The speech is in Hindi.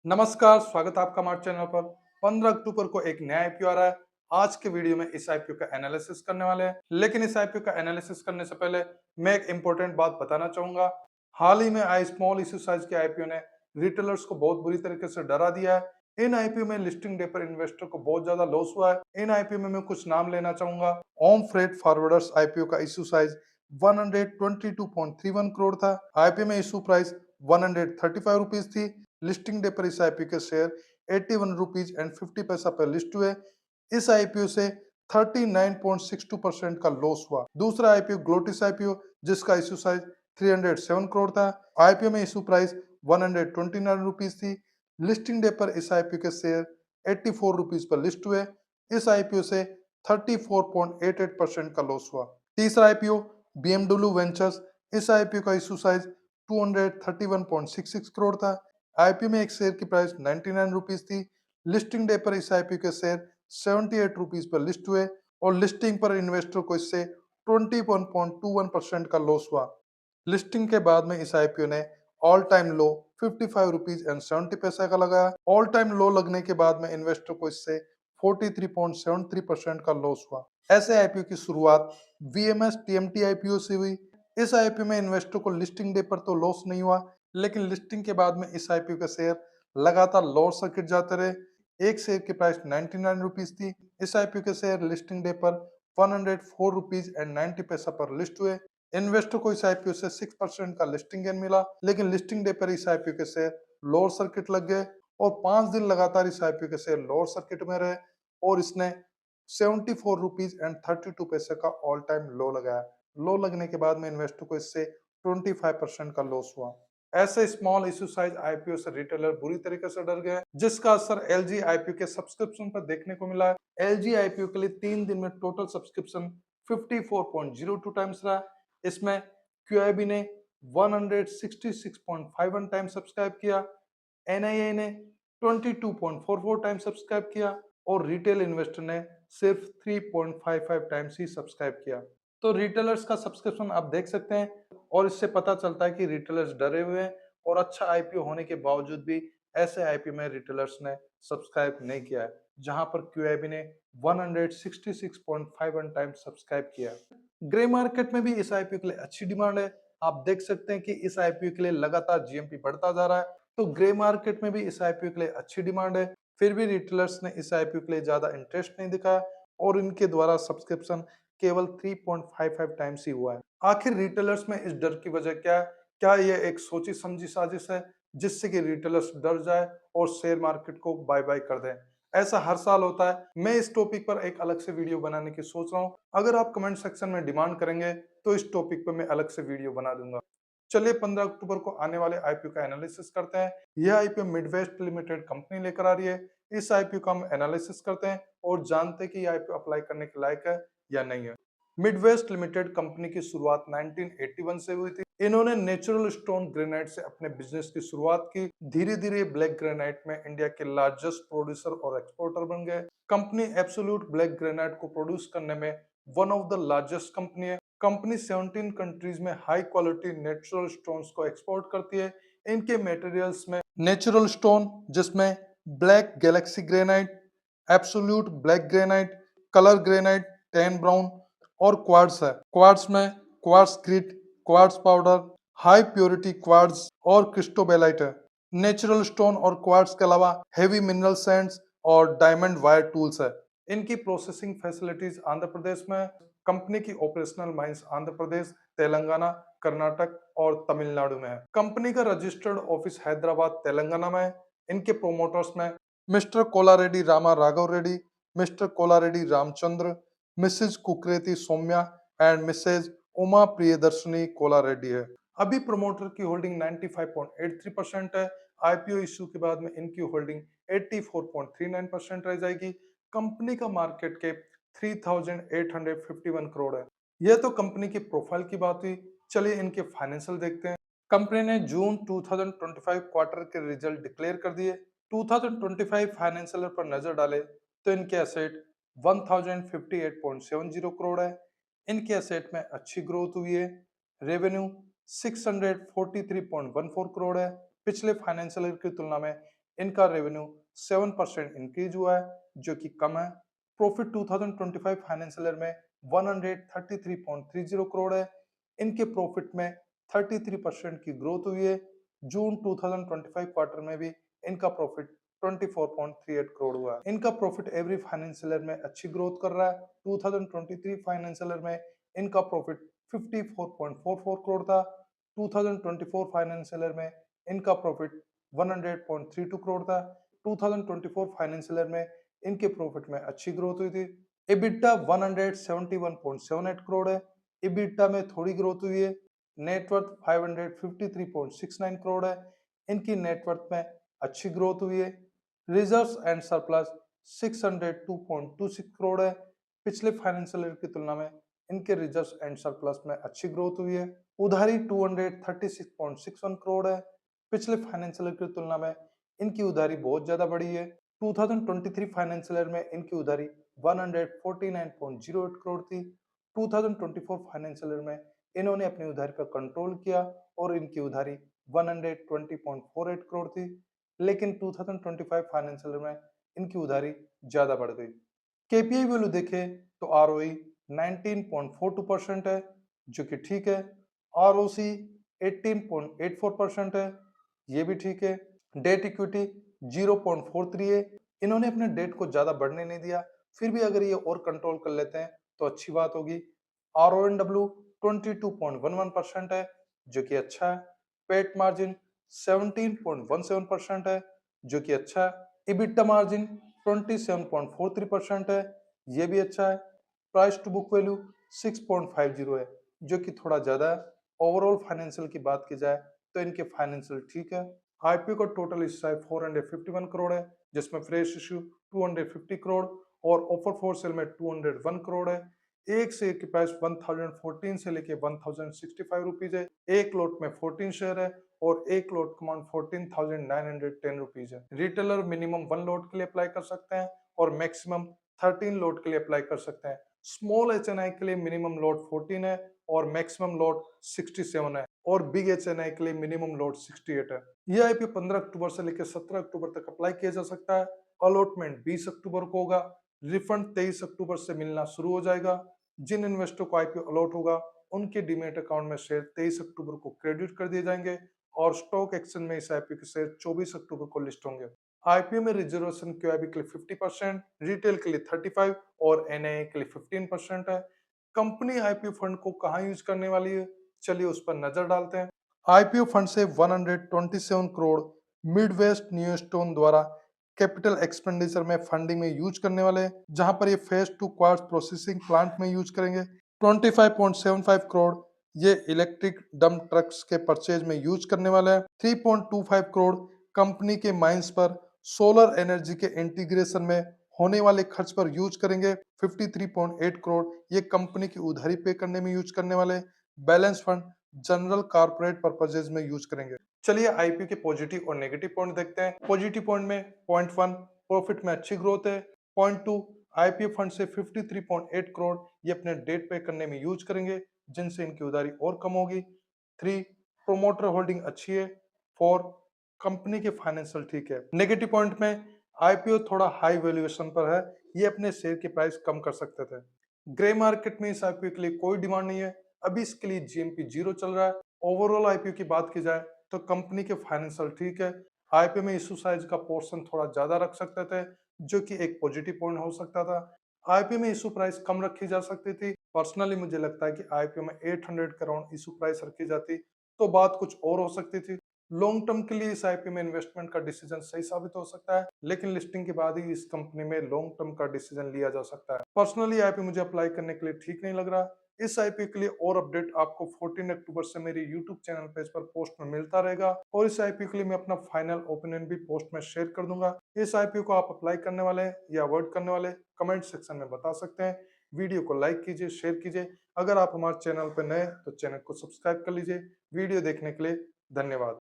नमस्कार, स्वागत है आपका हमारे चैनल पर। 15 अक्टूबर को एक नया आईपीओ आ रहा है। आज के वीडियो में इस आईपीओ का एनालिसिस करने वाले हैं। लेकिन इस आईपीओ का एनालिसिस करने से पहले मैं एक इंपॉर्टेंट बात बताना चाहूंगा। हाल ही में आए स्मॉल इश्यू साइज के आईपीओ ने रिटेलर्स को बहुत बुरी तरीके से डरा दिया है। इन आईपीओ में लिस्टिंग डे पर इन्वेस्टर को बहुत ज्यादा लॉस हुआ है। इन आईपीओ में मैं कुछ नाम लेना चाहूंगा। ओम फ्रेट फॉरवर्डर्स आईपीओ का इश्यू साइज 122.31 करोड़ था। आईपीओ में इशू प्राइस 135 रुपीज थी। लिस्टिंग डे पर इस आईपीओ के शेयर 81 रुपीज एंड 50 पैसा पर लिस्ट हुए। इस आईपीओ से 39.62% का लॉस हुआ। दूसरा आईपीओ ग्लोटिस आईपीओ, जिसका इशू साइज 307 करोड़ था। आईपीओ में इशू प्राइस 129 रुपीज थी। लिस्टिंग डे पर इस आईपीओ के शेयर 84 रुपीज पर लिस्ट हुए। इस आईपीओ से 34.88% का लॉस हुआ। तीसरा आईपीओ बीएमडब्ल्यू वेंचर्स, इस आईपीओ का इशू साइज 231.66 करोड़ था। आईपीओ में एक शेयर की प्राइस 99 रुपीज थी। लिस्टिंग डे पर इस आईपीओ के शेयर 78 रुपीज पर लिस्ट हुए और लिस्टिंग पर इन्वेस्टर को इससे 21.21% का लॉस हुआ। लिस्टिंग के बाद में इस आईपीओ ने all time low 55 rupees and 70 पैसा का लगाया। ऑल टाइम लो लगने के बाद में इन्वेस्टर को इससे 43.73% का लॉस हुआ। ऐसे आईपीओ की शुरुआत वीएमएस टीएमटी आईपीओ से हुई। इस आईपीओ में इन्वेस्टर को लिस्टिंग डे पर तो लॉस नहीं हुआ, लेकिन लिस्टिंग के बाद में इस आईपीओ का शेयर लगातार लोअर सर्किट जाते रहे। एक शेयर की प्राइस 99 रुपीज थी। इस आईपीओ के शेयर लिस्टिंग डे पर 104 रुपीज एंड 90 पैसा पर लिस्ट हुए। इन्वेस्टर को इस आईपीओ से 6% का लिस्टिंग गेन मिला, लेकिन लिस्टिंग डे पर इस आईपीओ के शेयर लोअर सर्किट लग गए और 5 दिन लगातार इस आईपीओ के शेयर लोअर सर्किट में रहे और इसने 74 रुपीज एंड 32 पैसे का ऑल टाइम लो लगाया। लो लगने के बाद में इन्वेस्टर को इससे 25% का लॉस हुआ। ऐसे स्मॉल इश्यू साइज आईपीओ से रिटेलर बुरी तरीके से डर गए, जिसका असर एलजी आईपीओ के सब्सक्रिप्शन पर देखने को मिला है। एलजी आईपीओ के लिए 3 दिन में टोटल सब्सक्रिप्शन 54.02 टाइम्स रहा। इसमें क्यूआईबी ने 166.51 टाइम सब्सक्राइब किया, एनआईए ने 22.44 टाइम सब्सक्राइब किया और रिटेल इन्वेस्टर ने सिर्फ 3.55 टाइम्स ही सब्सक्राइब किया। तो रिटेलर्स का सब्सक्रिप्शन आप देख सकते हैं और इससे पता चलता है कि रिटेलर्स डरे हुए हैं और अच्छा आईपीओ होने के बावजूद भी ऐसे आईपीओ में रिटेलर्स ने सब्सक्राइब नहीं किया है, जहां पर क्यूआईबी ने 166.51 टाइम्स सब्सक्राइब किया। ग्रे मार्केट में भी इस आईपीओ के लिए अच्छी डिमांड है। आप देख सकते हैं कि इस आईपीओ के लिए लगातार जीएमपी बढ़ता जा रहा है, तो ग्रे मार्केट में भी इस आईपीओ के लिए अच्छी डिमांड है। फिर भी रिटेलर्स ने इस आईपीओ के लिए ज्यादा इंटरेस्ट नहीं दिखाया और इनके द्वारा सब्सक्रिप्शन केवल 3.55 टाइम्स ही हुआ है। आखिर रिटेलर्स में इस डर की वजह क्या है? क्या यह एक सोची समझी साजिश है जिससे कि रिटेलर्स डर जाए और शेयर मार्केट को बाय बाय कर दें? ऐसा हर साल होता है। मैं इस टॉपिक पर एक अलग से वीडियो बनाने की सोच रहा हूँ। अगर आप कमेंट सेक्शन में डिमांड करेंगे तो इस टॉपिक पर मैं अलग से वीडियो बना दूंगा। चलिए 15 अक्टूबर को आने वाले आईपीओ का एनालिसिस करते हैं। यह आईपीओ मिडवेस्ट लिमिटेड कंपनी लेकर आ रही है। इस आईपीओ का हम एनालिसिस करते हैं और जानते हैं कि यह आईपीओ अप्लाई करने के लायक है या नहीं है। मिडवेस्ट लिमिटेड कंपनी की शुरुआत 1981 से हुई थी। इन्होंने नेचुरल स्टोन ग्रेनाइट से अपने बिजनेस की शुरुआत की। धीरे धीरे ब्लैक ग्रेनाइट में इंडिया के लार्जेस्ट प्रोड्यूसर और एक्सपोर्टर बन गए। कंपनी एब्सोल्यूट ब्लैक ग्रेनाइट को प्रोड्यूस करने में one of the largest company है। कंपनी 17 कंट्रीज में हाई क्वालिटी नेचुरल स्टोन्स को एक्सपोर्ट करती है। इनके मटेरियल्स में नेचुरल स्टोन, जिसमें black galaxy granite, absolute black granite, colour granite, tan brown और क्वार्ट्ज है। क्वार्ट्ज में quartz grit, quartz powder, high purity quartz और क्रिस्टोबेलाइट है। नेचुरल स्टोन और क्वार्ट्ज के अलावा हेवी मिनरल सैंड्स और डायमंड वायर टूल्स है। इनकी प्रोसेसिंग फैसिलिटीज आंध्र प्रदेश में है। कंपनी की ऑपरेशनल माइंस आंध्र प्रदेश, तेलंगाना, कर्नाटक और तमिलनाडु में है। कंपनी का रजिस्टर्ड ऑफिस हैदराबाद, तेलंगाना में है। इनके प्रोमोटर्स में Mr Kolareddy Rama Raghava Reddy, Mr Kolareddy Ramachandra, Mrs Kukreti Saumya and Mrs Uma Priyadarshini Kolareddy है। अभी प्रमोटर की होल्डिंग 95.83% है। आईपीओ इश्यू के बाद में इनकी होल्डिंग 84.39% रह जाएगी। कंपनी का मार्केट कैप 3,851 करोड़ है। यह तो कंपनी की प्रोफाइल की बात हुई। चलिए इनके फाइनेंशियल देखते हैं। कंपनी ने जून 2025 क्वार्टर के रिजल्ट डिक्लेयर कर दिए। 2025 फाइनेंशियल पर नजर डाले तो इनके एसेट 1058.70 करोड़ है। इनके एसेट में अच्छी ग्रोथ हुई है। रेवेन्यू 643.14 करोड़ है। पिछले फाइनेंशियल ईयर की तुलना में इनका रेवेन्यू 7% इंक्रीज हुआ है, जो कि कम है। प्रॉफिट 2025 फाइनेंशियल ईयर में 133.30 करोड़ है। इनके प्रॉफिट में 33% की ग्रोथ हुई है। जून 2025 क्वार्टर में भी इनका प्रॉफिट 24.38 करोड़ हुआ है। इनका प्रॉफिट एवरी फाइनेंशियल ईयर में अच्छी ग्रोथ कर रहा है। 2023 फाइनेंशियल ईयर में इनका प्रॉफिट 54.44 करोड़ था। 2024 फाइनेंशियल ईयर में इनका प्रॉफिट 100.32 करोड़ था। 2024 फाइनेंशियल ईयर में इनके प्रॉफिट में अच्छी ग्रोथ हुई थी। EBITDA 171.78 करोड़ है। EBITDA में थोड़ी ग्रोथ हुई है। नेटवर्थ 553.69 करोड़ है। इनकी नेटवर्थ में अच्छी ग्रोथ हुई है। रिजर्व्स एंड सरप्लस 602.26 करोड़ है। पिछले फाइनेंशियल ईयर की तुलना में इनके रिजर्व्स एंड सरप्लस में अच्छी ग्रोथ हुई है। उधारी 236.61 करोड़ है। पिछले फाइनेंशियल ईयर की तुलना में इनकी उधारी बहुत ज्यादा बढ़ी है। 2023 फाइनेंशियल ईयर में इनकी उधारी 149.08 करोड़ थी। 2024 फाइनेंशियल ईयर में इन्होंने अपनी उधारी पर कंट्रोल किया और इनकी उधारी 120.48 करोड़ थी। लेकिन 2025 फाइनेंशियल ईयर में इनकी उधारी ज्यादा बढ़ गई। केपीआई वैल्यू देखें तो आरओई 19.42% है, जो कि ठीक है। आरओसी 18.84% है, ये भी ठीक है। डेट इक्विटी 0.43 है। इन्होंने अपने डेट को ज्यादा बढ़ने नहीं दिया, फिर भी अगर ये और कंट्रोल कर लेते हैं तो अच्छी बात होगी। आरओएनडब्ल्यू 22.11% है, जो कि अच्छा है। पेट मार्जिन 17.17% है, जो कि अच्छा है। इबिटा मार्जिन 27.43% है, ये भी अच्छा है। प्राइस टू बुक वैल्यू 6.50 है, जो कि थोड़ा ज्यादा है। ओवरऑल फाइनेंशियल की बात की जाए तो इनके फाइनेंशियल ठीक है। आईपीओ का टोटल हिस्सा 451 करोड़ है, जिसमें फ्रेश इश्यू 250 करोड़ और ऑफर फॉर सेल में 201 करोड़ है। एक शेयर की प्राइस 1014 से लेके 1065 रुपीज है। एक लोट में 14 शेयर है और एक लोट कमांड 14,910 रुपीज है। रिटेलर मिनिमम 1 लोट के लिए अप्लाई कर सकते हैं और मैक्सिमम 13 लोट के लिए अप्लाई कर सकते हैं। स्मॉल एचएनआई के लिए मिनिमम लोट 14 है और मैक्सिमम लोट 67 है और बिग एचएनआई के लिए मिनिमम लोट 68 है। यह आईपीओ 15 अक्टूबर से लेकर 17 अक्टूबर तक अप्लाई किया जा सकता है। अलॉटमेंट 20 अक्टूबर को होगा। रिफंड 23 अक्टूबर से मिलना शुरू हो जाएगा। जिन इन्वेस्टर को आईपीओ अलॉट होगा उनके डीमेट अकाउंट में शेयर 23 अक्टूबर को क्रेडिट कर दिए जाएंगे और स्टॉक एक्सचेंज में इस आईपीओ के शेयर 24 अक्टूबर को लिस्ट होंगे। आईपीओ में रिजर्वेशन क्यूआईबी के लिए 50%, रिटेल के लिए 35% और एनआईए के लिए 15% है। कंपनी आईपीओ फंड को कहां यूज करने वाली है, चलिए उस पर नजर डालते हैं। आईपीओ फंड से 127 करोड़ मिडवेस्ट न्यूस्टोन द्वारा कैपिटल एक्सपेंडिचर में फंडिंग में यूज करने वाले हैं, जहां पर ये फेज 2 क्वार्ट्ज प्रोसेसिंग प्लांट में यूज करेंगे। 25.75 करोड़ ये इलेक्ट्रिक डंप ट्रक्स के परचेज में यूज करने वाले हैं। 3.25 करोड़ कंपनी के माइंस पर सोलर एनर्जी के इंटीग्रेशन में होने वाले खर्च पर यूज करेंगे। 53.8 करोड़ ये कंपनी की उधारी पे करने में यूज करने वाले। Balance fund general corporate purposes में यूज करेंगे। चलिए आईपीओ के पॉजिटिव और नेगेटिव पॉइंट देखते हैं। पॉजिटिव पॉइंट में पॉइंट 1 प्रॉफिट में अच्छी ग्रोथ है। पॉइंट 2 आईपीओ फंड से 53.8 करोड़ ये अपने डेट पे करने में यूज करेंगे, जिनसे इनकी उधारी और कम होगी। 3 प्रोमोटर होल्डिंग अच्छी है। 4 कंपनी के फाइनेंशियल ठीक है। नेगेटिव पॉइंट में आईपीओ थोड़ा हाई वैल्यूएशन पर है, ये अपने शेयर की प्राइस कम कर सकते थे। ग्रे मार्केट में इस आईपीओ के लिए कोई डिमांड नहीं है, अभी इसके लिए जीएमपी 0 चल रहा है। ओवरऑल आईपीओ की बात की जाए तो कंपनी के फाइनेंशियल ठीक है। आईपीओ में इशू साइज का पोर्शन थोड़ा ज्यादा रख सकते थे, जो कि एक पॉजिटिव पॉइंट हो सकता था। आईपीओ में इशू प्राइस कम रखी जा सकती थी। पर्सनली मुझे लगता है कि आईपीओ में 800 करोड़ इशू प्राइस रखी जाती तो बात कुछ और हो सकती थी। लॉन्ग टर्म के लिए इस आईपीओ में इन्वेस्टमेंट का डिसीजन सही साबित हो सकता है, लेकिन लिस्टिंग के बाद ही इस कंपनी में लॉन्ग टर्म का डिसीजन लिया जा सकता है। पर्सनली आईपीओ मुझे अप्लाई करने के लिए ठीक नहीं लग रहा। इस आईपीओ के लिए और अपडेट आपको 14 अक्टूबर से मेरे यूट्यूब चैनल पेज पर पोस्ट में मिलता रहेगा और इस आईपीओ के लिए मैं अपना फाइनल ओपिनियन भी पोस्ट में शेयर कर दूंगा। इस आईपीओ को आप अप्लाई करने वाले हैं या अवॉइड करने वाले कमेंट सेक्शन में बता सकते हैं। वीडियो को लाइक कीजिए, शेयर कीजिए। अगर आप हमारे चैनल पर नए तो चैनल को सब्सक्राइब कर लीजिए। वीडियो देखने के लिए धन्यवाद।